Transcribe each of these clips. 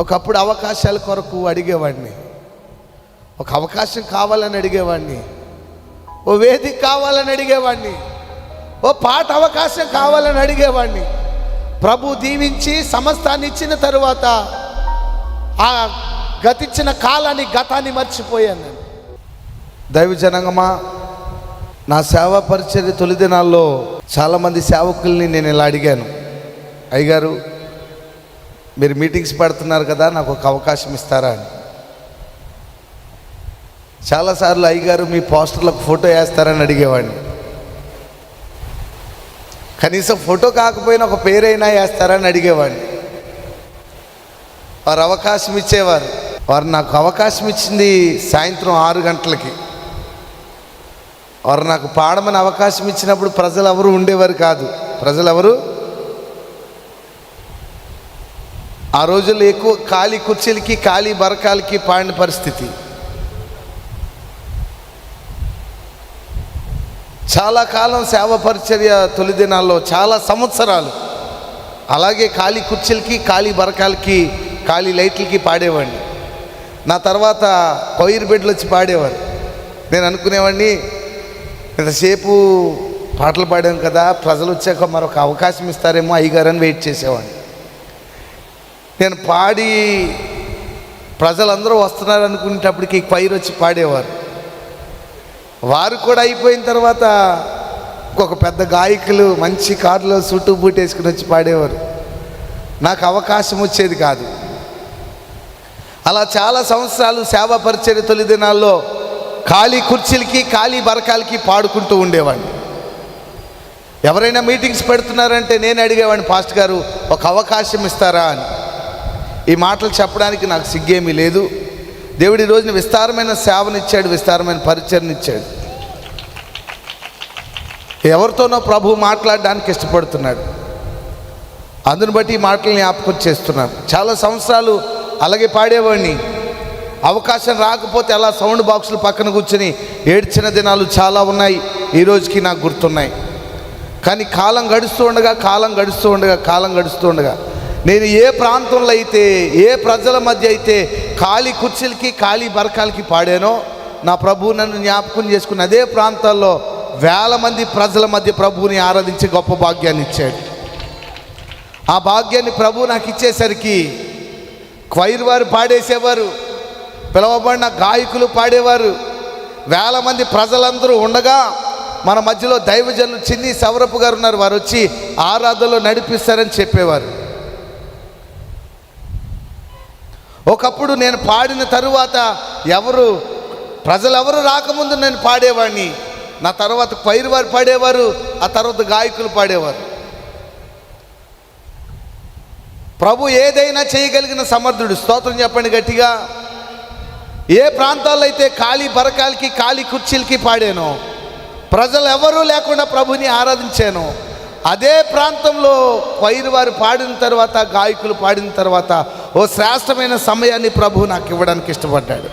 ఒకప్పుడు అవకాశాల కొరకు అడిగేవాడిని, ఒక అవకాశం కావాలని అడిగేవాడిని, ఓ వేదిక కావాలని అడిగేవాడిని, ఓ పాట అవకాశం కావాలని అడిగేవాడిని. ప్రభు దీవించి సమస్తాన్ని ఇచ్చిన తరువాత ఆ గతించిన గతాన్ని మర్చిపోయాను నేను. దైవజనంగమా, నా సేవా పరిచర్య తొలి దినాల్లో చాలామంది సేవకుల్ని నేను ఇలా అడిగాను, అయ్యగారు మీరు మీటింగ్స్ పెడుతున్నారు కదా, నాకు ఒక అవకాశం ఇస్తారా అని. చాలాసార్లు అయ్యగారు మీ పోస్టర్లకు ఫోటో వేస్తారని అడిగేవాడిని. కనీసం ఫోటో కాకపోయినా ఒక పేరైనా వేస్తారని అడిగేవాడిని. వారు అవకాశం ఇచ్చేవారు. వారు నాకు అవకాశం ఇచ్చింది సాయంత్రం 6 గంటలకి. వారు నాకు పాడమని అవకాశం ఇచ్చినప్పుడు ప్రజలు ఎవరు ఉండేవారు కాదు. ప్రజలెవరు ఆ రోజుల్లో ఎక్కువ ఖాళీ కుర్చీలకి ఖాళీ బరకాలకి పాడిన పరిస్థితి. చాలా కాలం సేవ పరిచర్య తొలి దినాల్లో చాలా సంవత్సరాలు అలాగే ఖాళీ కుర్చీలకి ఖాళీ బరకాలకి ఖాళీ లైట్లకి పాడేవాడిని. నా తర్వాత కొయిర్ బెడ్లు వచ్చి పాడేవారు. నేను అనుకునేవాడిని, ఇంతసేపు పాటలు పాడాం కదా, ప్రజలు వచ్చాక మరొక అవకాశం ఇస్తారేమో అయ్యగారని వెయిట్ చేసేవాడిని. నేను పాడి ప్రజలందరూ వస్తున్నారు అనుకునేటప్పటికి కొయిర్ వచ్చి పాడేవారు. వారు కూడా అయిపోయిన తర్వాత ఇంకొక పెద్ద గాయకులు మంచి కారులో చుట్టూ బూట్ వేసుకుని వచ్చి పాడేవారు. నాకు అవకాశం వచ్చేది కాదు. అలా చాలా సంవత్సరాలు సేవా పరిచర్య తొలి దినాల్లో ఖాళీ కుర్చీలకి ఖాళీ బరకాలకి పాడుకుంటూ ఉండేవాడిని. ఎవరైనా మీటింగ్స్ పెడుతున్నారంటే నేను అడిగేవాడిని, పాస్టర్ గారు ఒక అవకాశం ఇస్తారా అని. ఈ మాటలు చెప్పడానికి నాకు సిగ్గేమీ లేదు. దేవుడి రోజున విస్తారమైన సేవనిచ్చాడు, విస్తారమైన పరిచర్నిచ్చాడు. ఎవరితోనో ప్రభు మాట్లాడడానికి ఇష్టపడుతున్నాడు. అందుని బట్టి ఈ మాటలు జ్ఞాపకం చేస్తున్నాను. చాలా సంవత్సరాలు అలాగే పాడేవాడిని. అవకాశం రాకపోతే అలా సౌండ్ బాక్సులు పక్కన కూర్చొని ఏడ్చిన దినాలు చాలా ఉన్నాయి, ఈ రోజుకి నాకు గుర్తున్నాయి. కానీ కాలం గడుస్తూ ఉండగా నేను ఏ ప్రాంతంలో అయితే, ఏ ప్రజల మధ్య అయితే ఖాళీ కుర్చీలకి ఖాళీ బరకాలకి పాడానో, నా ప్రభువు నన్ను జ్ఞాపకం చేసుకుని అదే ప్రాంతాల్లో వేల మంది ప్రజల మధ్య ప్రభువుని ఆరాధించే గొప్ప భాగ్యాన్ని ఇచ్చాడు. ఆ భాగ్యాన్ని ప్రభువు నాకు ఇచ్చేసరికి క్వైర్ వారు పాడేసేవారు, పిలవబడిన గాయకులు పాడేవారు. వేల మంది ప్రజలందరూ ఉండగా మన మధ్యలో దైవజనులు చిన్ని సవరపు గారు ఉన్నారు. వారు వచ్చి ఆరాధనలో నడిపిస్తారని చెప్పేవారు. ఒకప్పుడు నేను పాడిన తరువాత ప్రజలెవరు రాకముందు నేను పాడేవాడిని. నా తర్వాత క్వైర్ వారు పాడేవారు, ఆ తర్వాత గాయకులు పాడేవారు. ప్రభు ఏదైనా చేయగలిగిన సమర్థుడు. స్తోత్రం చెప్పండి గట్టిగా. ఏ ప్రాంతాల్లో అయితే ఖాళీ బరకాలకి ఖాళీ కుర్చీలకి పాడానో, ప్రజలు ఎవరూ లేకుండా ప్రభుని ఆరాధించాను, అదే ప్రాంతంలో క్వైర్ వారు పాడిన తర్వాత, గాయకులు పాడిన తర్వాత ఓ శ్రేష్టమైన సమయాన్ని ప్రభు నాకు ఇవ్వడానికి ఇష్టపడ్డాడు.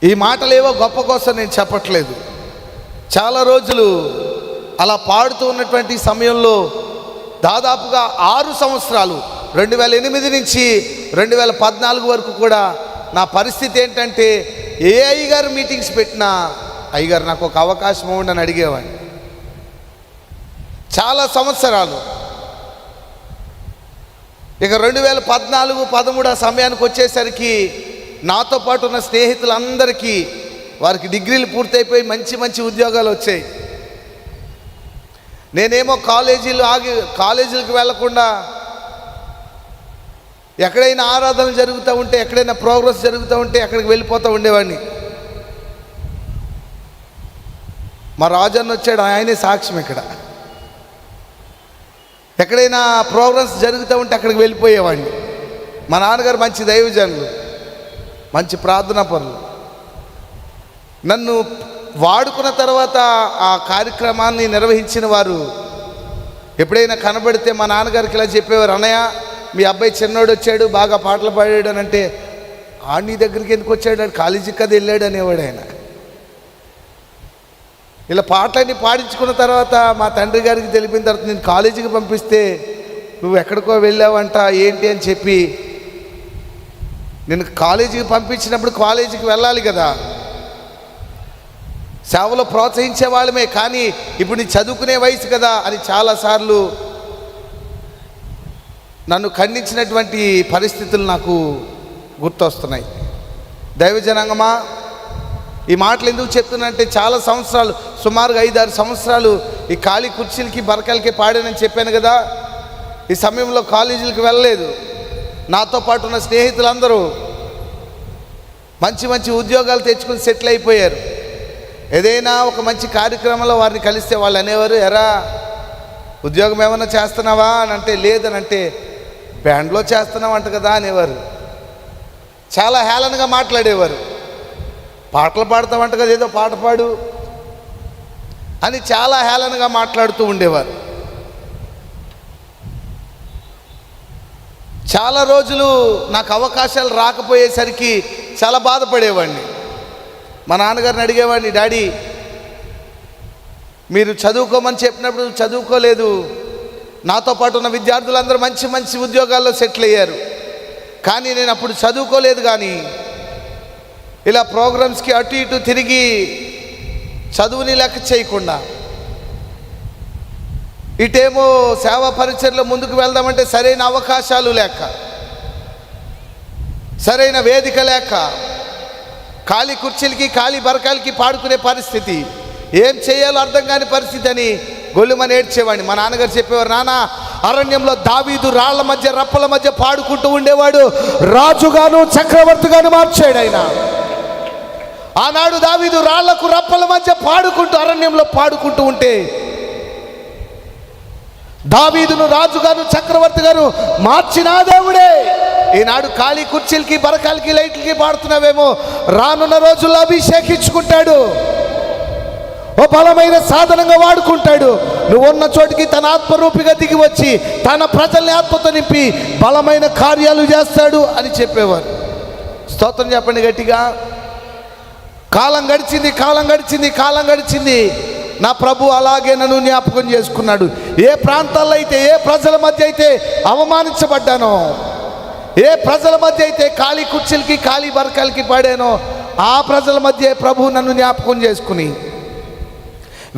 ఈ మాటలేవో గొప్ప కోసం నేను చెప్పట్లేదు. చాలా రోజులు అలా పాడుతూ ఉన్నటువంటి సమయంలో దాదాపుగా 6 సంవత్సరాలు 2008 నుంచి 2014 వరకు కూడా నా పరిస్థితి ఏంటంటే, ఏ అయ్యగారు మీటింగ్స్ పెట్టినా అయ్యగారు నాకు ఒక అవకాశం ఇవ్వండి అని అడిగేవాడిని. చాలా సంవత్సరాలు. ఇక 2014-13 ఆ సమయానికి వచ్చేసరికి నాతో పాటు ఉన్న స్నేహితులందరికీ వారికి డిగ్రీలు పూర్తయిపోయి మంచి మంచి ఉద్యోగాలు వచ్చాయి. నేనేమో కాలేజీలకు వెళ్లకుండా ఎక్కడైనా ఆరాధనలు జరుగుతూ ఉంటే, ఎక్కడైనా ప్రోగ్రెస్ జరుగుతూ ఉంటే అక్కడికి వెళ్ళిపోతూ ఉండేవాడిని. మా రాజన్న వచ్చాడు, ఆయనే సాక్ష్యం. ఎక్కడైనా ప్రోగ్రెస్ జరుగుతూ ఉంటే అక్కడికి వెళ్ళిపోయేవాడిని. మా నాన్నగారు మంచి దైవజనులు, మంచి ప్రార్థనా పరులు. నన్ను వాడుకున్న తర్వాత ఆ కార్యక్రమాన్ని నిర్వహించిన వారు ఎప్పుడైనా కనబడితే మా నాన్నగారికి ఇలా చెప్పేవారు, అన్నయ్య మీ అబ్బాయి చిన్నోడు వచ్చాడు, బాగా పాటలు పాడాడు అని అంటే, నీ దగ్గరికి ఎందుకు వచ్చాడు, కాలేజీకి కదా వెళ్ళాడు అనేవాడు ఆయన. ఇలా పాటలన్నీ పాడించుకున్న తర్వాత మా తండ్రి గారికి తెలిపిన తర్వాత నేను కాలేజీకి పంపిస్తే నువ్వు ఎక్కడికో వెళ్ళావంట ఏంటి అని చెప్పి నేను కాలేజీకి పంపించినప్పుడు కాలేజీకి వెళ్ళాలి కదా, సేవలో ప్రోత్సహించే వాళ్ళమే, కానీ ఇప్పుడు నీ చదువుకునే వయసు కదా అని చాలాసార్లు నన్ను ఖండించినటువంటి పరిస్థితులు నాకు గుర్తొస్తున్నాయి. దైవజనాంగమా, ఈ మాటలు ఎందుకు చెప్తున్నానంటే చాలా సంవత్సరాలు, సుమారుగా 5-6 సంవత్సరాలు ఈ ఖాళీ కుర్చీలకి బరకలకి పాడానని చెప్పాను కదా. ఈ సమయంలో కాలేజీలకు వెళ్ళలేదు. నాతో పాటు ఉన్న స్నేహితులందరూ మంచి మంచి ఉద్యోగాలు తెచ్చుకుని సెటిల్ అయిపోయారు. ఏదైనా ఒక మంచి కార్యక్రమంలో వారిని కలిస్తే వాళ్ళు అనేవారు, ఎరా ఉద్యోగం ఏమైనా చేస్తున్నావా అని అంటే, లేదని అంటే బ్యాండ్లో చేస్తున్నావు అంట కదా అనేవారు. చాలా హేళనగా మాట్లాడేవారు. పాటలు పాడతామంట కదా, ఏదో పాట పాడు అని చాలా హేళనగా మాట్లాడుతూ ఉండేవారు. చాలా రోజులు నాకు అవకాశాలు రాకపోయేసరికి చాలా బాధపడేవాడిని. మా నాన్నగారిని అడిగేవాడిని, డాడీ మీరు చదువుకోమని చెప్పినప్పుడు చదువుకోలేదు, నాతో పాటు ఉన్న విద్యార్థులందరూ మంచి మంచి ఉద్యోగాల్లో సెటిల్ అయ్యారు, కానీ నేను అప్పుడు చదువుకోలేదు. కానీ ఇలా ప్రోగ్రామ్స్కి అటు ఇటు తిరిగి చదువుని లెక్క చేయకుండా ఇటేమో సేవా పరిచర్లో ముందుకు వెళ్దామంటే సరైన అవకాశాలు లేక, సరైన వేదిక లేక, ఖాళీ కుర్చీలకి ఖాళీ బరకాలకి పాడుకునే పరిస్థితి, ఏం చేయాలో అర్థం కాని పరిస్థితి అని గొల్లుమని ఏడ్చేవాడిని. మా నాన్నగారు చెప్పేవారు, నాన్న అరణ్యంలో దావీదు రాళ్ల మధ్య రప్పల మధ్య పాడుకుంటూ ఉండేవాడు, రాజుగాను చక్రవర్తిగాను మార్చాడు ఆయన. ఆనాడు దావీదు రాళ్లకు రప్పల మధ్య పాడుకుంటూ అరణ్యంలో పాడుకుంటూ ఉంటే దావీదును రాజుగాను చక్రవర్తి గారు మార్చిన దేవుడే ఈనాడు ఖాళీ కుర్చీలకి బరకాలకి లైట్లకి పాడుతున్నావేమో, రానున్న రోజుల్లో అభిషేకించుకుంటాడు, ఓ బలమైన సాధనంగా వాడుకుంటాడు. నువ్వు ఉన్న చోటికి తన ఆత్మరూపిగా దిగి వచ్చి తన ప్రజల్ని ఆత్మతో నింపి బలమైన కార్యాలు చేస్తాడు అని చెప్పేవారు. స్తోత్రం చెప్పండి గట్టిగా. కాలం గడిచింది, కాలం గడిచింది, కాలం గడిచింది. నా ప్రభు అలాగే నన్ను జ్ఞాపకం చేసుకున్నాడు. ఏ ప్రాంతాల్లో అయితే, ఏ ప్రజల మధ్య అయితే అవమానించబడ్డానో, ఏ ప్రజల మధ్య అయితే ఖాళీ కుర్చీలకి ఖాళీ బరకాలకి పాడానో, ఆ ప్రజల మధ్య ప్రభు నన్ను జ్ఞాపకం చేసుకుని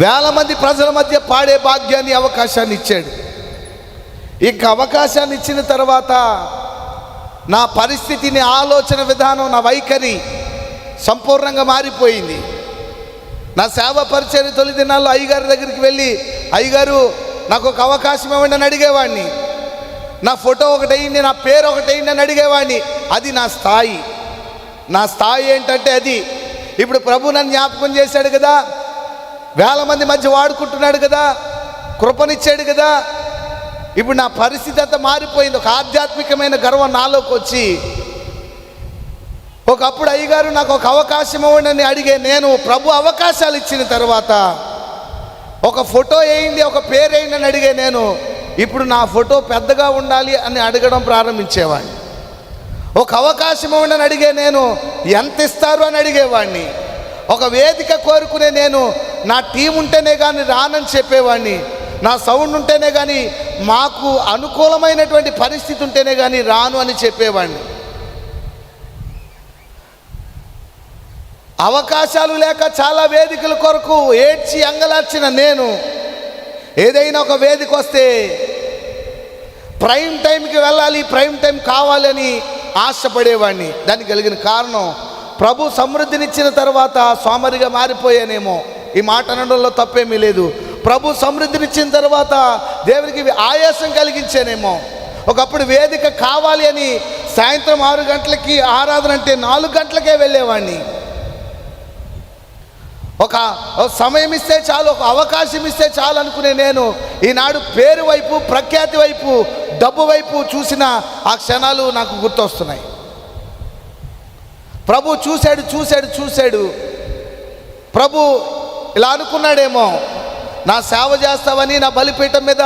వేల మంది ప్రజల మధ్య పాడే భాగ్యాన్ని, అవకాశాన్ని ఇచ్చాడు. ఇంక అవకాశాన్ని ఇచ్చిన తర్వాత నా పరిస్థితిని, ఆలోచన విధానం, నా వైఖరి సంపూర్ణంగా మారిపోయింది. నా సేవ పరిచర్య తొలి దినాల్లో అయ్యగారి దగ్గరికి వెళ్ళి, అయ్యగారు నాకు ఒక అవకాశం ఇవ్వండి అని అడిగేవాడిని. నా ఫోటో ఒకటి అయ్యింది, నా పేరు ఒకటి అయ్యింది అని అడిగేవాడిని. అది నా స్థాయి. నా స్థాయి ఏంటంటే అది. ఇప్పుడు ప్రభు నన్ను జ్ఞాపకం చేశాడు కదా, వేల మంది మధ్య వాడుకుంటున్నాడు కదా, కృపనిచ్చాడు కదా. ఇప్పుడు నా పరిస్థితి అంతా మారిపోయింది. ఒక ఆధ్యాత్మికమైన గర్వం నాలోకి వచ్చి, ఒకప్పుడు అయ్యగారు నాకు ఒక అవకాశం ఇవ్వండి అని అడిగే నేను, ప్రభు అవకాశాలు ఇచ్చిన తర్వాత ఒక ఫోటో వేయండి, ఒక పేరు వేయండి అని అడిగే నేను, ఇప్పుడు నా ఫోటో పెద్దగా ఉండాలి అని అడగడం ప్రారంభించేవాడిని. ఒక అవకాశం ఇవ్వండి అని అడిగే నేను, ఎంత ఇస్తారు అని అడిగేవాడిని. ఒక వేదిక కోరుకునే నేను, నా టీం ఉంటేనే కానీ రానని చెప్పేవాడిని. నా సౌండ్ ఉంటేనే కానీ, మాకు అనుకూలమైనటువంటి పరిస్థితి ఉంటేనే కానీ రాను అని చెప్పేవాడిని. అవకాశాలు లేక చాలా వేదికల కొరకు ఏడ్చి అంగలార్చిన నేను, ఏదైనా ఒక వేదిక వస్తే ప్రైమ్ టైంకి వెళ్ళాలి, ప్రైమ్ టైం కావాలని ఆశపడేవాడిని. దానికి కలిగిన కారణం, ప్రభు సమృద్ధినిచ్చిన తర్వాత సోమరిగా మారిపోయానేమో. ఈ మాట అనడంలో తప్పేమీ లేదు. ప్రభు సమృద్ధినిచ్చిన తర్వాత దేవునికి ఆయాసం కలిగించానేమో. ఒకప్పుడు వేదిక కావాలి అని సాయంత్రం 6 గంటలకి ఆరాధన అంటే 4 గంటలకే వెళ్ళేవాడిని. ఒక సమయం ఇస్తే చాలు, ఒక అవకాశం ఇస్తే చాలు అనుకునే నేను, ఈనాడు పేరు వైపు, ప్రఖ్యాతి వైపు, డబ్బు వైపు చూసిన ఆ క్షణాలు నాకు గుర్తొస్తున్నాయి. ప్రభు చూశాడు చూశాడు చూశాడు. ప్రభు ఇలా అనుకున్నాడేమో, నా సేవ చేస్తావని, నా బలిపీఠం మీద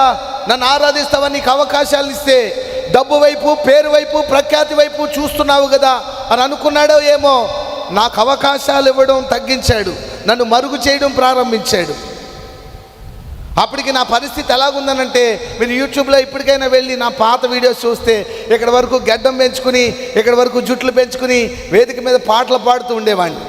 నన్ను ఆరాధిస్తావని నీకు అవకాశాలు ఇస్తే డబ్బు వైపు, పేరు వైపు, ప్రఖ్యాతి వైపు చూస్తున్నావు కదా అని అనుకున్నాడో ఏమో. నాకు అవకాశాలు ఇవ్వడం తగ్గించాడు, నన్ను మరుగు చేయడం ప్రారంభించాడు. అప్పటికి నా పరిస్థితి ఎలాగుందనంటే, మీరు యూట్యూబ్లో ఇప్పటికైనా వెళ్ళి నా పాత వీడియోస్ చూస్తే ఇక్కడ వరకు గడ్డం పెంచుకుని, ఇక్కడ వరకు జుట్లు పెంచుకుని వేదిక మీద పాటలు పాడుతూ ఉండేవాడిని.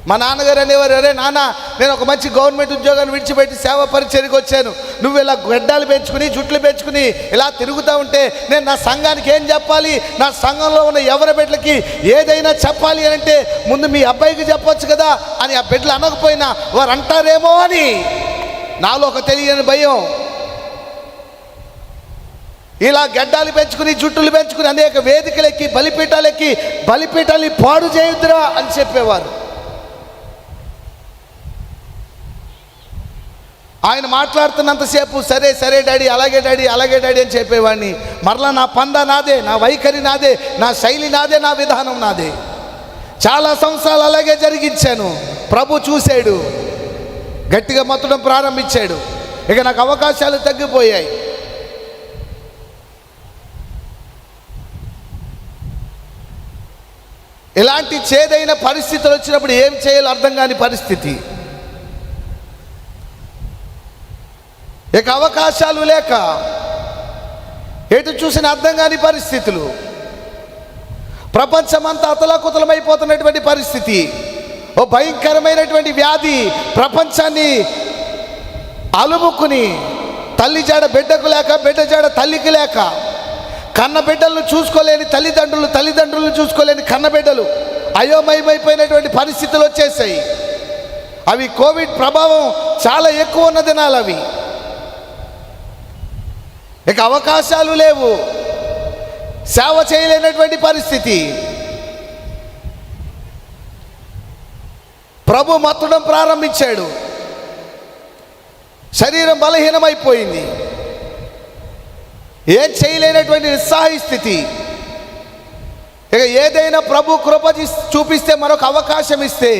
మా నాన్నగారు అనేవారు, అరే నాన్న, నేను ఒక మంచి గవర్నమెంట్ ఉద్యోగాన్ని విడిచిపెట్టి సేవా పరిచర్యకు వచ్చాను, నువ్వు ఇలా గడ్డాలు పెంచుకుని జుట్లు పెంచుకుని ఇలా తిరుగుతూ ఉంటే నేను నా సంఘానికి ఏం చెప్పాలి, నా సంఘంలో ఉన్న ఎవరి బిడ్డలకి ఏదైనా చెప్పాలి అని అంటే ముందు మీ అబ్బాయికి చెప్పొచ్చు కదా అని ఆ బిడ్డలు అనకపోయినా వారు అంటారేమో అని నాలో ఒక తెలియని భయం. ఇలా గడ్డాలు పెంచుకుని జుట్టులు పెంచుకుని అనేక వేదికలెక్కి బలిపీఠాలెక్కి పాడు చేయొద్దురా అని చెప్పేవారు. ఆయన మాట్లాడుతున్నంతసేపు సరే సరే డాడీ, అలాగే డాడీ, అలాగే డాడీ అని చెప్పేవాడిని. మరలా నా పందా నాదే, నా వైఖరి నాదే, నా శైలి నాదే, నా విధానం నాదే. చాలా సంవత్సరాలు అలాగే జరిగించాను. ప్రభు చూశాడు, గట్టిగా మొత్తడం ప్రారంభించాడు. ఇక నాకు అవకాశాలు తగ్గిపోయాయి. ఇలాంటి చేదైన పరిస్థితులు వచ్చినప్పుడు ఏం చేయాలో అర్థం కాని పరిస్థితి. ఇక అవకాశాలు లేక ఎటు చూసిన అర్థం కాని పరిస్థితులు, ప్రపంచమంతా అతలాకుతలమైపోతున్నటువంటి పరిస్థితి, ఓ భయంకరమైనటువంటి వ్యాధి ప్రపంచాన్ని అలుముకుని, తల్లి జాడ బిడ్డకు లేక, బిడ్డ జాడ తల్లికి లేక, కన్న బిడ్డలను చూసుకోలేని తల్లిదండ్రులను చూసుకోలేని కన్న బిడ్డలు అయోమయమైపోయినటువంటి పరిస్థితులు వచ్చేసాయి. అవి కోవిడ్ ప్రభావం చాలా ఎక్కువ ఉన్న దినాలు అవి. ఇక అవకాశాలు లేవు, సేవ చేయలేనటువంటి పరిస్థితి. ప్రభు మత్తడం ప్రారంభించాడు. శరీరం బలహీనమైపోయింది. ఏం చేయలేనటువంటి నిస్సహాయ స్థితి. ఇక ఏదైనా ప్రభు కృప చూపిస్తే, మరొక అవకాశం ఇస్తే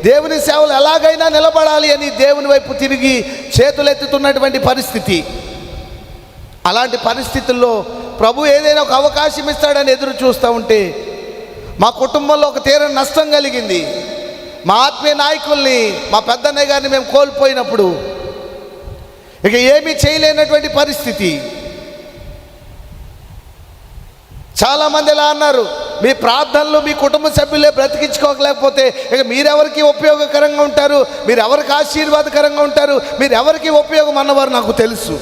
దేవుని సేవలు ఎలాగైనా నిలబడాలి అని దేవుని వైపు తిరిగి చేతులెత్తుతున్నటువంటి పరిస్థితి. అలాంటి పరిస్థితుల్లో ప్రభు ఏదైనా ఒక అవకాశం ఇస్తాడని ఎదురు చూస్తూ ఉంటే మా కుటుంబంలో ఒక తీరని నష్టం కలిగింది. మా ఆత్మీయ నాయకుల్ని, మా పెద్దన్నయ్య గారిని మేము కోల్పోయినప్పుడు ఇక ఏమీ చేయలేనటువంటి పరిస్థితి. చాలామంది ఎలా అన్నారు, మీ ప్రార్థనలు మీ కుటుంబ సభ్యులే బ్రతికించుకోలేకపోతే ఇక మీరెవరికి ఉపయోగకరంగా ఉంటారు, మీరు ఎవరికి ఆశీర్వాదకరంగా ఉంటారు, మీరు ఎవరికి ఉపయోగం అన్నవారు నాకు తెలుసు.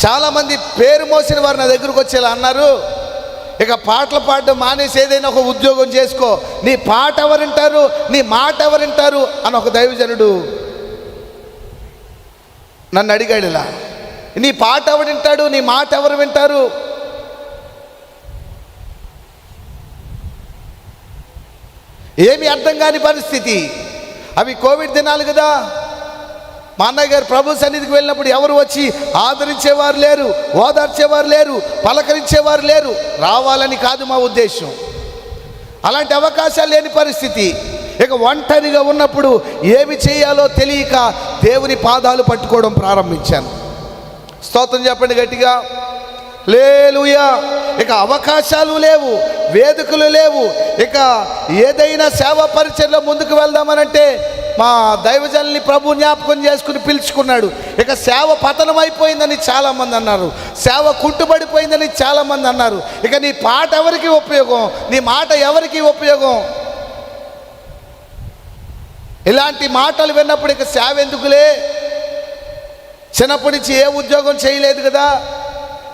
చాలామంది పేరు మోసిన వారు నా దగ్గరకు వచ్చేలా అన్నారు, ఇక పాటలు పాడడం మానేసి ఏదైనా ఒక ఉద్యోగం చేసుకో, నీ పాట ఎవరింటారు, నీ మాట ఎవరింటారు అని ఒక దైవజనుడు నన్ను అడిగాడు. ఇలా నీ పాట ఎవరు వింటాడు, నీ మాట ఎవరు వింటారు? ఏమి అర్థం కాని పరిస్థితి. అవి కోవిడ్ దినాలు కదా. మా అన్నయ్య గారు ప్రభు సన్నిధికి వెళ్ళినప్పుడు ఎవరు వచ్చి ఆదరించేవారు లేరు, ఓదార్చేవారు లేరు, పలకరించేవారు లేరు. రావాలని కాదు మా ఉద్దేశం, అలాంటి అవకాశాలు లేని పరిస్థితి. ఇక ఒంటరిగా ఉన్నప్పుడు ఏమి చేయాలో తెలియక దేవుని పాదాలు పట్టుకోవడం ప్రారంభించాను. స్తోత్రం చెప్పండి గట్టిగా, హల్లెలూయా. ఇక అవకాశాలు లేవు, వేదికలు లేవు. ఇక ఏదైనా సేవా పరిచర్లో ముందుకు వెళ్దామనంటే మా దైవజనుల్ని ప్రభు జ్ఞాపకం చేసుకుని పిలుచుకున్నాడు. ఇక సేవ పతనం అయిపోయిందని చాలామంది అన్నారు, సేవ కుంటుపడిపోయిందని చాలామంది అన్నారు. ఇక నీ పాట ఎవరికి ఉపయోగం, నీ మాట ఎవరికి ఉపయోగం? ఇలాంటి మాటలు విన్నప్పుడు ఇక సేవ ఎందుకులే, చిన్నప్పటి నుంచి ఏ ఉద్యోగం చేయలేదు కదా,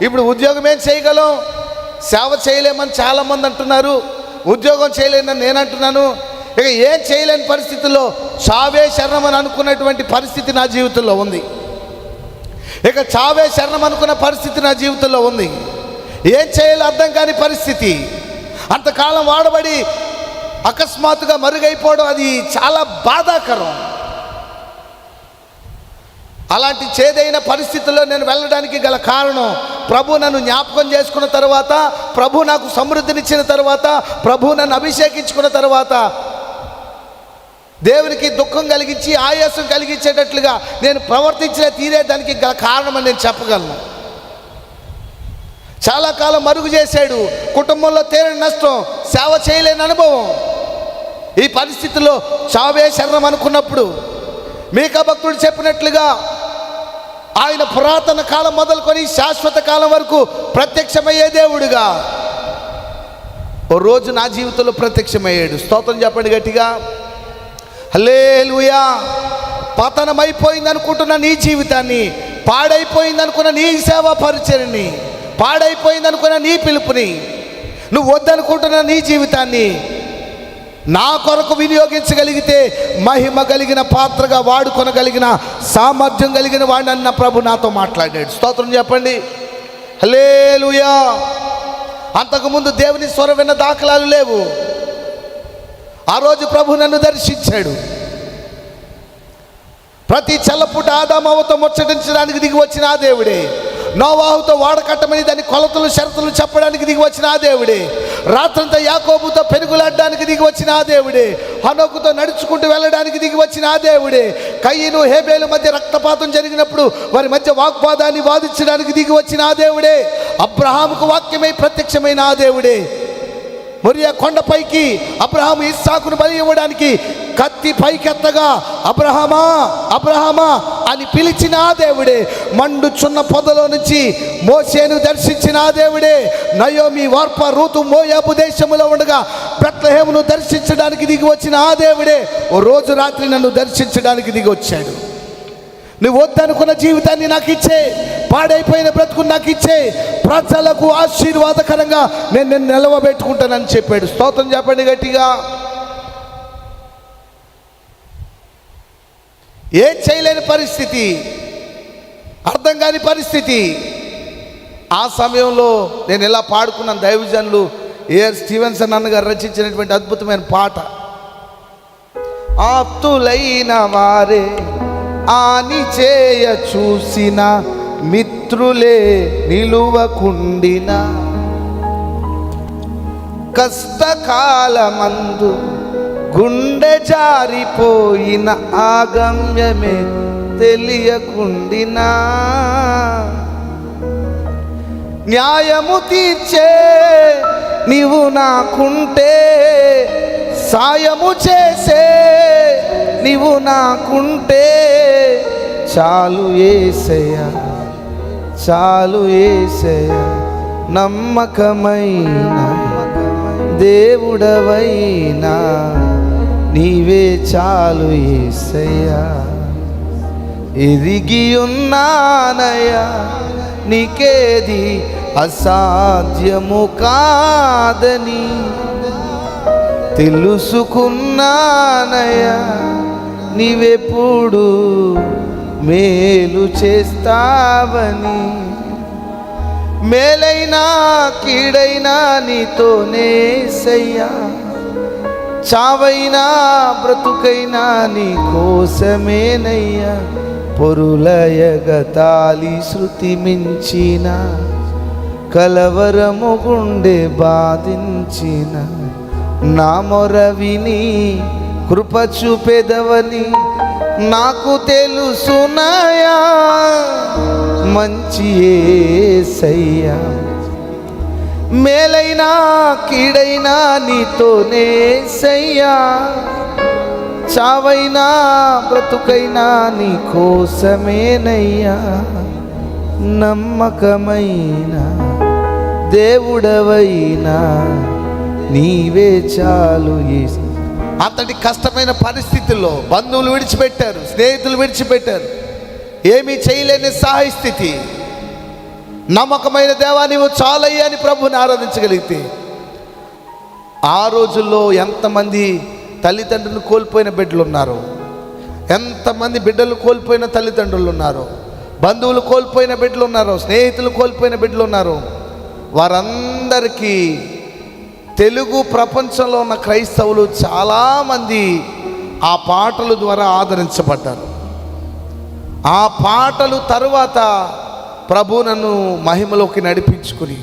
ఇప్పుడు ఉద్యోగం ఏం చేయగలం, సేవ చేయలేమని చాలామంది అంటున్నారు, ఉద్యోగం చేయలేనని నేను అంటున్నాను. ఇక ఏం చేయలేని పరిస్థితుల్లో చావే శరణం అని అనుకున్నటువంటి పరిస్థితి నా జీవితంలో ఉంది. ఇక చావే శరణం అనుకున్న పరిస్థితి నా జీవితంలో ఉంది. ఏం చేయాలో అర్థం కాని పరిస్థితి. అంతకాలం వాడబడి అకస్మాత్తుగా మరుగైపోవడం అది చాలా బాధాకరం. అలాంటి చేదైన పరిస్థితుల్లో నేను వెళ్ళడానికి గల కారణం, ప్రభు నన్ను జ్ఞాపకం చేసుకున్న తర్వాత, ప్రభు నాకు సమృద్ధినిచ్చిన తర్వాత, ప్రభు నన్ను అభిషేకించుకున్న తర్వాత దేవునికి దుఃఖం కలిగించి ఆయాసం కలిగించేటట్లుగా నేను ప్రవర్తించిన తీరే దానికి గల కారణమని నేను చెప్పగలను. చాలా కాలం మరుగు చేశాడు, కుటుంబంలో తీరని నష్టం, సేవ చేయలేని అనుభవం. ఈ పరిస్థితుల్లో చావే శరణం అనుకున్నప్పుడు మీకా భక్తుడు చెప్పినట్లుగా ఆయన పురాతన కాలం మొదలుకొని శాశ్వత కాలం వరకు ప్రత్యక్షమయ్యే దేవుడుగా ఓ రోజు నా జీవితంలో ప్రత్యక్షమయ్యాడు. స్తోత్రం చెప్పండి గట్టిగా, హల్లెలూయా. పతనమైపోయింది అనుకుంటున్న నీ జీవితాన్ని, పాడైపోయింది అనుకున్న నీ సేవా పరిచర్ని, పాడైపోయింది అనుకున్న నీ పిలుపుని, నువ్వు వద్దనుకుంటున్న నీ జీవితాన్ని నా కొరకు వినియోగించగలిగితే మహిమ కలిగిన పాత్రగా వాడుకొనగలిగిన సామర్థ్యం కలిగిన వాడిని అన్న ప్రభు నాతో మాట్లాడాడు. స్తోత్రం చెప్పండి, హల్లెలూయా. అంతకుముందు దేవుని స్వరం విన్న దాఖలాలు లేవు. ఆ రోజు ప్రభు నన్ను దర్శించాడు. ప్రతి చల్లపుట ఆదామవ్వతో ముచ్చటించడానికి దిగి వచ్చిన ఆ దేవుడే, నోవాహుతో వాడకట్టమని దాని కొలతలు షరతులు చెప్పడానికి దిగి వచ్చిన ఆ దేవుడే, రాత్రంతా యాకోబుతో పెనుగులాడడానికి దిగి వచ్చిన ఆ దేవుడే, హనోకుతో నడుచుకుంటూ వెళ్ళడానికి దిగి వచ్చిన ఆ దేవుడే, కయ్యను హేబేలు మధ్య రక్తపాతం జరిగినప్పుడు వారి మధ్య వాగ్వాదాన్ని వాదించడానికి దిగి వచ్చిన ఆ దేవుడే, అబ్రహాముకు వాక్యమై ప్రత్యక్షమైన ఆ దేవుడే, మొరియా కొండపైకి అబ్రహాము ఇస్సాకును బలి ఇవ్వడానికి కత్తి పైకెత్తగా అబ్రహామా అబ్రహామా అని పిలిచిన ఆ దేవుడే, మండుచున్న పొదలో నుంచి మోషేను దర్శించిన ఆ దేవుడే, నయోమి వార్ప రూతు మోయాబు దేశములో ఉండగా బెత్లెహేమును దర్శించడానికి దిగి వచ్చిన ఆ దేవుడే ఓ రోజు రాత్రి నన్ను దర్శించడానికి దిగి వచ్చాడు. నువ్వు వద్దనుకున్న జీవితాన్ని నాకు ఇచ్చే, పాడైపోయిన బ్రతుకు నాకు ఇచ్చే, ప్రజలకు ఆశీర్వాదకరంగా నేను నిలవబెట్టుకుంటానని చెప్పాడు. స్తోత్రం చెప్పండి గట్టిగా. ఏం చేయలేని పరిస్థితి, అర్థం కాని పరిస్థితి. ఆ సమయంలో నేను ఇలా పాడుకున్నాను. దైవజనులు ఏఆర్ స్టీవెన్సన్ అన్నగారు రచించినటువంటి అద్భుతమైన పాట, ఆప్తులైన వారే ఆని చేయ చూసిన మిత్రులే నిలువకుండిన, కష్టకాలమందు గుండె జారిపోయిన ఆగమ్యమే తెలియకుండినా, న్యాయము తీర్చే నీవు నాకుంటే, సాయము చేసే నీవు నాకుంటే, చాలు యేసయ్యా చాలు యేసయ్యా, నమ్మకమైన దేవుడవైనా నీవే చాలు యేసయ్యా, ఎరిగి ఉన్నానయ్యా నీకేది అసాధ్యము కాదని, తెలుసుకున్నానయ్యా నీవెప్పుడు మేలు చేస్తావని, మేలైనా కీడైనా నీతోనేసయ్యా, చావైనా బ్రతుకైనా నీ కోసమేనయ్యా, పొరులయగతాలి శృతి మించిన, కలవరము గుండె బాధించిన, నా మొర విని కృప చూపెదవని నాకు తెలుసునయా, మంచి యేసయ్యా, మేలైనా కీడైనా నీతోనేసయ్యా, చావైనా బ్రతుకైనా నీ కోసమేనయ్యా, నమ్మకమైన దేవుడవైనా నీవే చాలు యేసు. అంతటి కష్టమైన పరిస్థితుల్లో బంధువులు విడిచిపెట్టారు, స్నేహితులు విడిచిపెట్టారు, ఏమీ చేయలేని సహాయ స్థితి. నమ్మకమైన దేవా నీవు చాలయ్యా అని ప్రభుని ఆరాధించగలిగితే, ఆ రోజుల్లో ఎంతమంది తల్లిదండ్రులు కోల్పోయిన బిడ్డలు ఉన్నారు, ఎంతమంది బిడ్డలు కోల్పోయిన తల్లిదండ్రులు ఉన్నారు, బంధువులు కోల్పోయిన బిడ్డలు ఉన్నారు, స్నేహితులు కోల్పోయిన బిడ్డలు ఉన్నారు. వారందరికీ తెలుగు ప్రపంచంలో ఉన్న క్రైస్తవులు చాలామంది ఆ పాటల ద్వారా ఆదరించబడ్డారు. ఆ పాటలు తరువాత ప్రభు నన్ను మహిమలోకి నడిపించుకుని,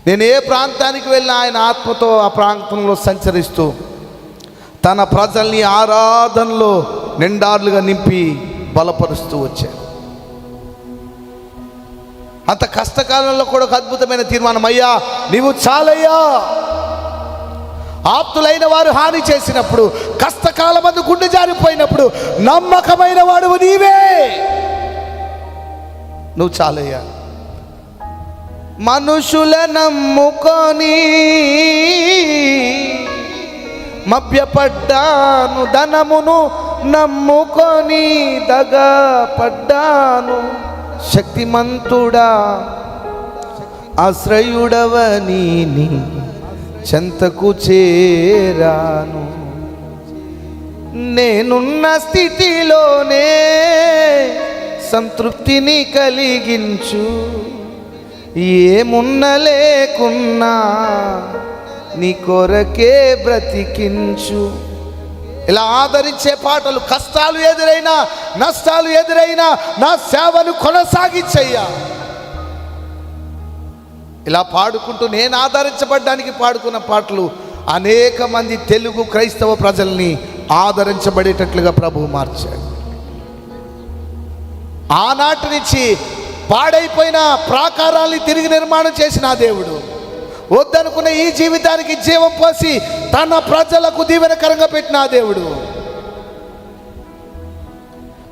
నేను ఏ ప్రాంతానికి వెళ్ళినా ఆయన ఆత్మతో ఆ ప్రాంతంలో సంచరిస్తూ తన ప్రజల్ని ఆరాధనలో నిండార్లుగా నింపి బలపరుస్తూ వచ్చాను. అంత కష్టకాలంలో కూడా ఒక అద్భుతమైన తీర్మానం, అయ్యా నీవు చాలయ్యా, ఆప్తులైన వారు హాని చేసినప్పుడు, కష్టకాలమందు గుండె జారిపోయినప్పుడు నమ్మకమైన వాడు నీవే. నువ్వు చాలయ్యా. మనుషుల నమ్ముకొని మభ్యపడ్డాను, ధనమును నమ్ముకొని దగపడ్డాను. శక్తిమంతుడా ఆశ్రయుడవని నీ చెంతకు చేరాను. నేనున్న స్థితిలోనే సంతృప్తిని కలిగించు. ఏమున్న లేకున్నా నీ కొరకే బ్రతికించు. ఇలా ఆదరించే పాటలు, కష్టాలు ఎదురైనా నష్టాలు ఎదురైనా నా సేవను కొనసాగించయ్యా. ఇలా పాడుకుంటూ నేను ఆదరించబడ్డానికి పాడుకున్న పాటలు అనేక మంది తెలుగు క్రైస్తవ ప్రజల్ని ఆదరించబడేటట్లుగా ప్రభువు మార్చాడు. ఆనాటి నుంచి పాడైపోయిన ప్రాకారాల్ని తిరిగి నిర్మాణం చేసిన ఆ దేవుడు వద్దనుకున్న ఈ జీవితానికి జీవం పోసి తన ప్రజలకు దీవెనకరంగా పెట్టిన ఆ దేవుడు,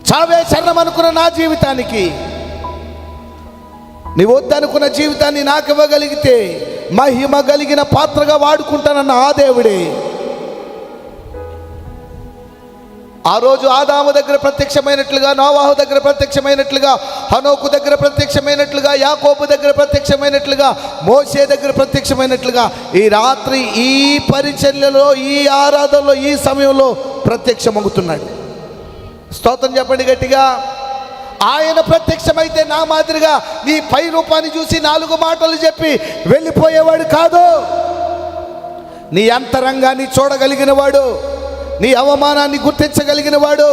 చావే శరణం అనుకున్న నా జీవితానికి నీ వద్దనుకున్న జీవితాన్ని నాకు ఇవ్వగలిగితే మహిమ కలిగిన పాత్రగా వాడుకుంటానన్న ఆ దేవుడే ఆ రోజు ఆదాము దగ్గర ప్రత్యక్షమైనట్లుగా, నోవాహు దగ్గర ప్రత్యక్షమైనట్లుగా, హనోకు దగ్గర ప్రత్యక్షమైనట్లుగా, యాకోబు దగ్గర ప్రత్యక్షమైనట్లుగా, మోషే దగ్గర ప్రత్యక్షమైనట్లుగా ఈ రాత్రి ఈ పరిచర్యలో, ఈ ఆరాధనలో, ఈ సమయంలో ప్రత్యక్షమవుతున్నాడు. స్తోత్రం చెప్పండి గట్టిగా. ఆయన ప్రత్యక్షమైతే నా మాదిరిగా నీ పై రూపాన్ని చూసి 4 మాటలు చెప్పి వెళ్ళిపోయేవాడు కాదు. నీ అంతరంగాన్ని చూడగలిగిన వాడు, నీ అవమానాన్ని గుర్తించగలిగిన వాడు,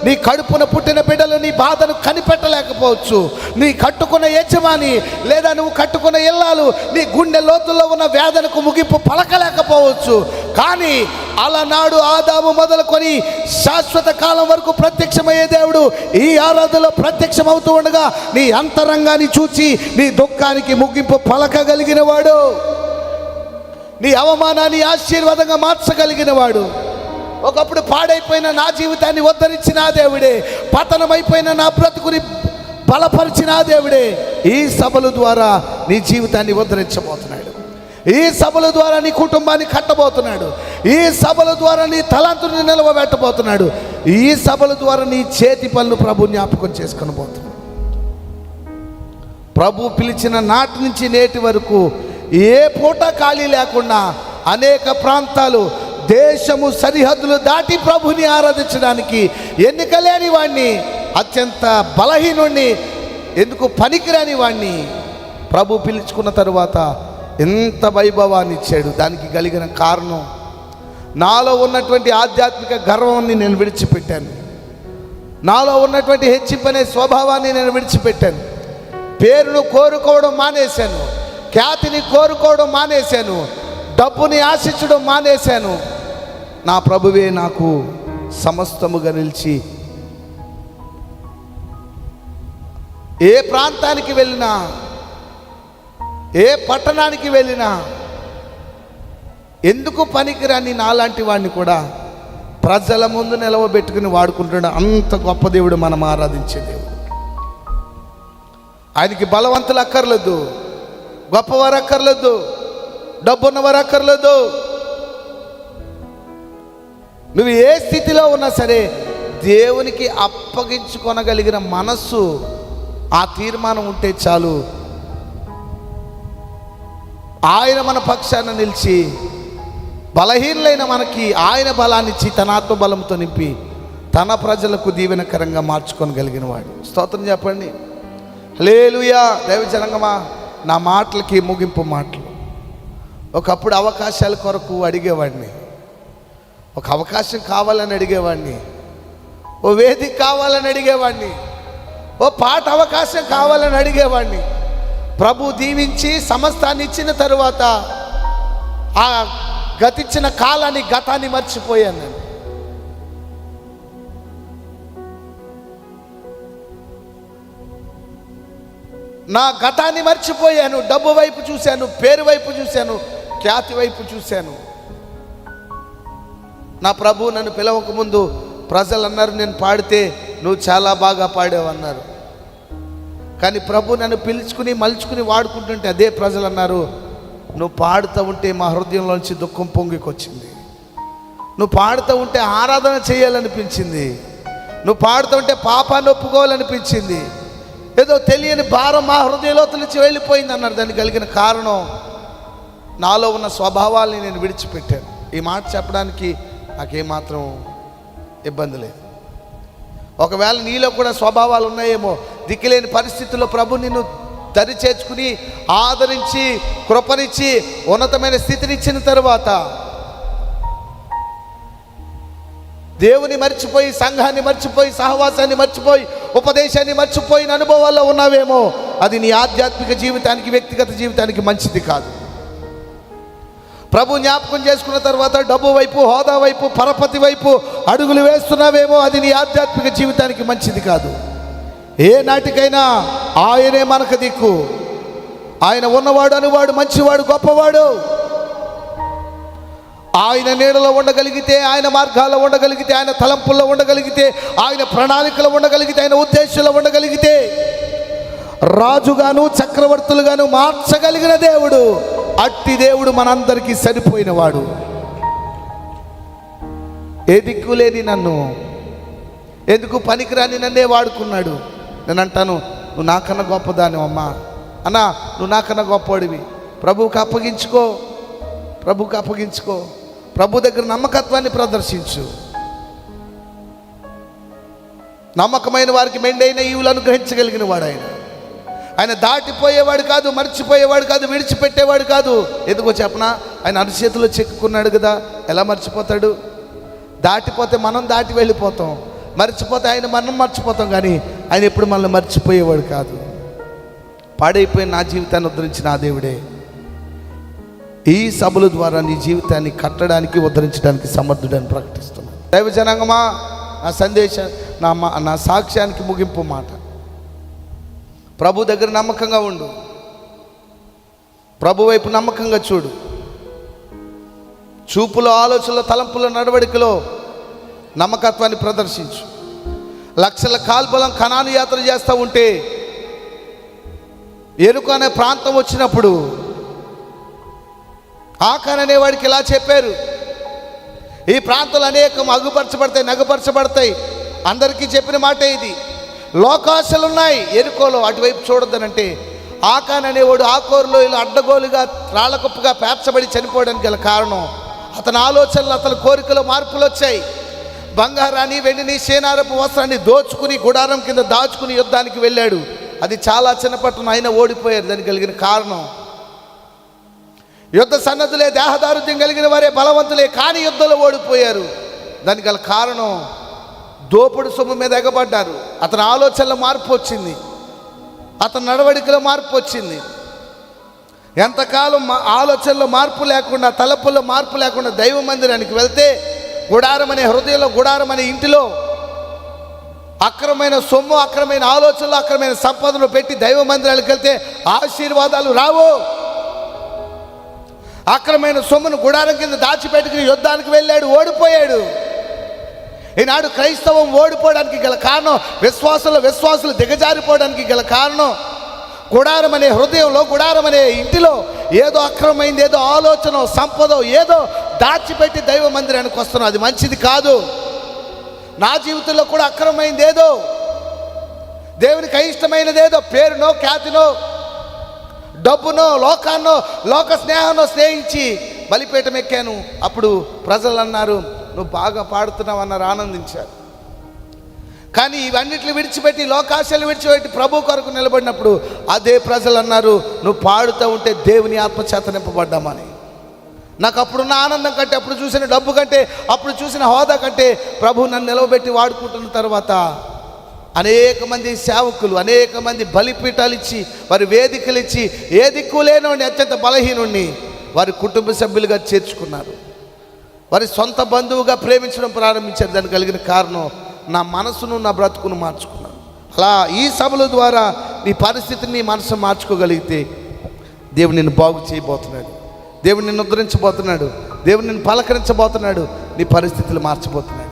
నీ కడుపున పుట్టిన బిడ్డలు నీ బాధను కనిపెట్టలేకపోవచ్చు. నీ కట్టుకున్న యజమాని లేదా నువ్వు కట్టుకున్న ఇల్లాలు నీ గుండె లోతుల్లో ఉన్న వేదనకు ముగింపు పలకలేకపోవచ్చు. కానీ అలనాడు ఆదాము మొదలుకొని శాశ్వత కాలం వరకు ప్రత్యక్షమయ్యే దేవుడు ఈ ఆరాధనలో ప్రత్యక్షమవుతూ ఉండగా నీ అంతరంగాన్ని చూచి నీ దుఃఖానికి ముగింపు పలకగలిగిన వాడు, నీ అవమానాన్ని ఆశీర్వాదంగా మార్చగలిగిన వాడు, ఒకప్పుడు పాడైపోయిన నా జీవితాన్ని ఉద్ధరించిన దేవుడే, పతనమైపోయిన నా బ్రతుకుని బలపరిచిన దేవుడే ఈ సభల ద్వారా నీ జీవితాన్ని ఉద్ధరించబోతున్నాడు. ఈ సభల ద్వారా నీ కుటుంబాన్ని కట్టబోతున్నాడు. ఈ సభల ద్వారా నీ తలాంతుని నిలవబెట్టబోతున్నాడు. ఈ సభల ద్వారా నీ చేతి పనులు ప్రభు జ్ఞాపకం చేసుకొని పోతున్నాడు. ప్రభు పిలిచిన నాటి నుంచి నేటి వరకు ఏ పూట ఖాళీ లేకుండా అనేక ప్రాంతాలు, దేశము సరిహద్దులు దాటి ప్రభుని ఆరాధించడానికి ఎన్నికలేని వాణ్ణి, అత్యంత బలహీనుణ్ణి, ఎందుకు పనికిరాని వాణ్ణి ప్రభు పిలుచుకున్న తరువాత ఎంత వైభవాన్ని ఇచ్చాడు. దానికి కలిగిన కారణం నాలో ఉన్నటువంటి ఆధ్యాత్మిక గర్వాన్ని నేను విడిచిపెట్టాను. నాలో ఉన్నటువంటి హెచ్చింపనే స్వభావాన్ని నేను విడిచిపెట్టాను. పేరును కోరుకోవడం మానేశాను, ఖ్యాతిని కోరుకోవడం మానేశాను, డబ్బుని ఆశించడం మానేశాను. నా ప్రభువే నాకు సమస్తముగా నిలిచి ఏ ప్రాంతానికి వెళ్ళినా, ఏ పట్టణానికి వెళ్ళినా ఎందుకు పనికిరాని నాలాంటి వాడిని కూడా ప్రజల ముందు నిలవబెట్టుకుని వాడుకుంటాడు. అంత గొప్ప దేవుడు మనం ఆరాధించే దేవుడు. ఆయనకి బలవంతులు అక్కర్లేదు, గొప్పవారు అక్కర్లేదు, డబ్బున్నవారు అక్కర్లేదు. నువ్వు ఏ స్థితిలో ఉన్నా సరే దేవునికి అప్పగించుకొనగలిగిన మనస్సు, ఆ తీర్మానం ఉంటే చాలు. ఆయన మన పక్షాన నిలిచి బలహీనులైన మనకి ఆయన బలాన్ని ఇచ్చి తన ఆత్మబలంతో నింపి తన ప్రజలకు దీవెనకరంగా మార్చుకోగలిగిన వాడు. స్తోత్రం చెప్పండి. హల్లెలూయా. దైవజనంగమా, నా మాటలకి ముగింపు మాటలు. ఒకప్పుడు అవకాశాల కొరకు అడిగేవాడిని, ఒక అవకాశం కావాలని అడిగేవాడిని, ఓ వేదిక కావాలని అడిగేవాడిని, ఓ పాట అవకాశం కావాలని అడిగేవాడిని. ప్రభు దీవించి సమస్తాన్ని ఇచ్చిన తరువాత ఆ గతించిన కాలాన్ని, గతాన్ని మర్చిపోయాను నేను. నా గతాన్ని మర్చిపోయాను. డబ్బు వైపు చూశాను, పేరు వైపు చూశాను, ఖ్యాతి వైపు చూశాను. నా ప్రభు నన్ను పిలవక ముందు ప్రజలు అన్నారు నేను పాడితే నువ్వు చాలా బాగా పాడావు అన్నారు. కానీ ప్రభు నన్ను పిలుచుకుని మలుచుకుని వాడుకుంటుంటే అదే ప్రజలు అన్నారు, నువ్వు పాడుతూ ఉంటే మా హృదయంలోంచి దుఃఖం పొంగికొచ్చింది, నువ్వు పాడుతూ ఉంటే ఆరాధన చేయాలనిపించింది, నువ్వు పాడుతూ ఉంటే పాపాన్ని ఒప్పుకోవాలనిపించింది, ఏదో తెలియని భారం మా హృదయంలో నుంచి వెళ్ళిపోయింది అన్నారు. దానికి కలిగిన కారణం నాలో ఉన్న స్వభావాల్ని నేను విడిచిపెట్టాను. ఈ మాట చెప్పడానికి నాకేమాత్రం ఇబ్బంది లేదు. ఒకవేళ నీలో కూడా స్వభావాలు ఉన్నాయేమో, దిక్కులేని పరిస్థితుల్లో ప్రభు నిన్ను దరి చేర్చుకుని ఆదరించి కృపనిచ్చి ఉన్నతమైన స్థితినిచ్చిన తర్వాత దేవుని మర్చిపోయి, సంఘాన్ని మర్చిపోయి, సహవాసాన్ని మర్చిపోయి, ఉపదేశాన్ని మర్చిపోయిన అనుభవాల్లో ఉన్నావేమో, అది నీ ఆధ్యాత్మిక జీవితానికి, వ్యక్తిగత జీవితానికి మంచిది కాదు. ప్రభు జ్ఞాపకం చేసుకున్న తర్వాత డబ్బు వైపు, హోదా వైపు, పరపతి వైపు అడుగులు వేస్తున్నావేమో, అది నీ ఆధ్యాత్మిక జీవితానికి మంచిది కాదు. ఏ నాటికైనా ఆయనే మనకు దిక్కు. ఆయన ఉన్నవాడు, అనువాడు, మంచివాడు, గొప్పవాడు. ఆయన నీడలో ఉండగలిగితే, ఆయన మార్గాల్లో ఉండగలిగితే, ఆయన తలంపుల్లో ఉండగలిగితే, ఆయన ప్రణాళికలో ఉండగలిగితే, ఆయన ఉద్దేశంలో ఉండగలిగితే రాజుగాను చక్రవర్తులుగాను మార్చగలిగిన దేవుడు, అట్టి దేవుడు మనందరికీ సరిపోయినవాడు. ఏ దిక్కు లేని నన్ను, ఎందుకు పనికిరాని నన్నే వాడుకున్నాడు. నేను అంటాను, నువ్వు నాకన్నా గొప్పదాని అమ్మా, అన్నా నువ్వు నాకన్నా గొప్పవాడివి. ప్రభువుకి అప్పగించుకో, ప్రభువుకి అప్పగించుకో. ప్రభు దగ్గర నమ్మకత్వాన్ని ప్రదర్శించు. నమ్మకమైన వారికి మెండైన ఈవులు అనుగ్రహించగలిగిన వాడు ఆయన. ఆయన దాటిపోయేవాడు కాదు, మర్చిపోయేవాడు కాదు, విడిచిపెట్టేవాడు కాదు. ఎందుకో చెప్పనా, ఆయన అరిచేతిలో చెక్కుకున్నాడు కదా, ఎలా మర్చిపోతాడు? దాటిపోతే మనం దాటి వెళ్ళిపోతాం, మర్చిపోతే ఆయన మనం మర్చిపోతాం, కానీ ఆయన ఎప్పుడు మనల్ని మర్చిపోయేవాడు కాదు. పాడైపోయిన నా జీవితాన్ని ఉద్ధరించిన ఆ దేవుడే ఈ సభల ద్వారా నీ జీవితాన్ని కట్టడానికి, ఉద్ధరించడానికి సమర్థుడని ప్రకటిస్తున్నాను. దైవ జనాంగమా, నా సందేశం, నా సాక్ష్యానికి ముగింపు మాట, ప్రభు దగ్గర నమ్మకంగా ఉండు, ప్రభు వైపు నమ్మకంగా చూడు. చూపులో, ఆలోచనలో, తలంపులో, నడవడికలో నమ్మకత్వాన్ని ప్రదర్శించు. లక్షల కాల్బలం కనాను యాత్ర చేస్తూ ఉంటే ఎరుకు అనే ప్రాంతం వచ్చినప్పుడు ఆకాన్ అనేవాడికి ఇలా చెప్పారు, ఈ ప్రాంతాలు అనేకం అగుపరచబడతాయి, నగపరచబడతాయి. అందరికీ చెప్పిన మాట ఇది. లోకాశలు ఉన్నాయి ఎరుకోలో, అటువైపు చూడొద్దనంటే ఆకాన్ అనేవాడు ఆకోరులో ఇలా అడ్డగోలుగా రాళ్ళకుప్పగా పేర్చబడి చనిపోవడానికి గల కారణం అతని ఆలోచనలు, అతని కోరికలో మార్పులు వచ్చాయి. బంగారాన్ని, వెండిని, సేనారపు వస్త్రాన్ని దోచుకుని గుడారం కింద దాచుకుని యుద్ధానికి వెళ్ళాడు. అది చాలా చిన్నపట్టణం, అయినా ఓడిపోయారు. దానికి కలిగిన కారణం యుద్ధ సన్నద్ధులే, దేహదారుద్యం కలిగిన వారే బలవంతులే, కానీ యుద్ధంలో ఓడిపోయారు. దానికి గల కారణం దోపుడు సొమ్ము మీద ఎగబడ్డారు. అతని ఆలోచనలో మార్పు వచ్చింది, అతని నడవడికలో మార్పు వచ్చింది. ఎంతకాలం ఆలోచనలో మార్పు లేకుండా, తలపుల్లో మార్పు లేకుండా దైవ మందిరానికి వెళ్తే, గుడారం అనే హృదయంలో, గుడారం అనే ఇంటిలో అక్రమైన సొమ్ము, అక్రమైన ఆలోచనలు, అక్రమైన సంపదలు పెట్టి దైవ మందిరానికి వెళ్తే ఆశీర్వాదాలు రావు. అక్రమైన సొమ్మును గుడారం కింద దాచిపెట్టుకుని యుద్ధానికి వెళ్ళాడు, ఓడిపోయాడు. ఈనాడు క్రైస్తవం ఓడిపోవడానికి గల కారణం, విశ్వాసులు దిగజారిపోవడానికి గల కారణం, గుడారం అనే హృదయంలో, గుడారం అనే ఇంటిలో ఏదో అక్రమైంది, ఏదో ఆలోచన, సంపద ఏదో దాచిపెట్టి దైవ మందిరానికి వస్తున్నాం. అది మంచిది కాదు. నా జీవితంలో కూడా అక్రమైంది ఏదో, దేవునికి అయిష్టమైనది ఏదో, పేరునో, ఖ్యాతినో, డబ్బునో, లోకాన్నో, లోక స్నేహాన్నో స్నేహించి బలిపీఠం ఎక్కాను. అప్పుడు ప్రజలు అన్నారు, నువ్వు బాగా పాడుతున్నావు అన్నారు, ఆనందించారు. కానీ ఇవన్నిటిని విడిచిపెట్టి, లోకాశలు విడిచిపెట్టి ప్రభు కొరకు నిలబడినప్పుడు అదే ప్రజలు అన్నారు, నువ్వు పాడుతూ ఉంటే దేవుని ఆత్మచేత నింపబడ్డామని. నాకు అప్పుడున్న ఆనందం కంటే, అప్పుడు చూసిన డబ్బు కంటే, అప్పుడు చూసిన హోదా కంటే ప్రభు నన్ను నిలవబెట్టి వాడుకుంటున్న తర్వాత అనేక మంది సేవకులు, అనేక మంది బలిపీఠాలు ఇచ్చి, వారి వేదికలు ఇచ్చి, ఏ దిక్కు లేనివాడిని, అత్యంత బలహీనుడిని వారి కుటుంబ సభ్యులుగా చేర్చుకున్నారు, వారి సొంత బంధువుగా ప్రేమించడం ప్రారంభించారు. దానికి కలిగిన కారణం, నా మనసును, నా బ్రతుకును మార్చుకున్నాను. అలా ఈ సభల ద్వారా నీ పరిస్థితిని, నీ మనసు మార్చుకోగలిగితే దేవుడు నిన్ను బాగు చేయబోతున్నాడు. దేవుడు నిన్ను ఉద్ధరించబోతున్నాడు. దేవుడు నిన్ను పలకరించబోతున్నాడు. నీ పరిస్థితులు మార్చబోతున్నాడు.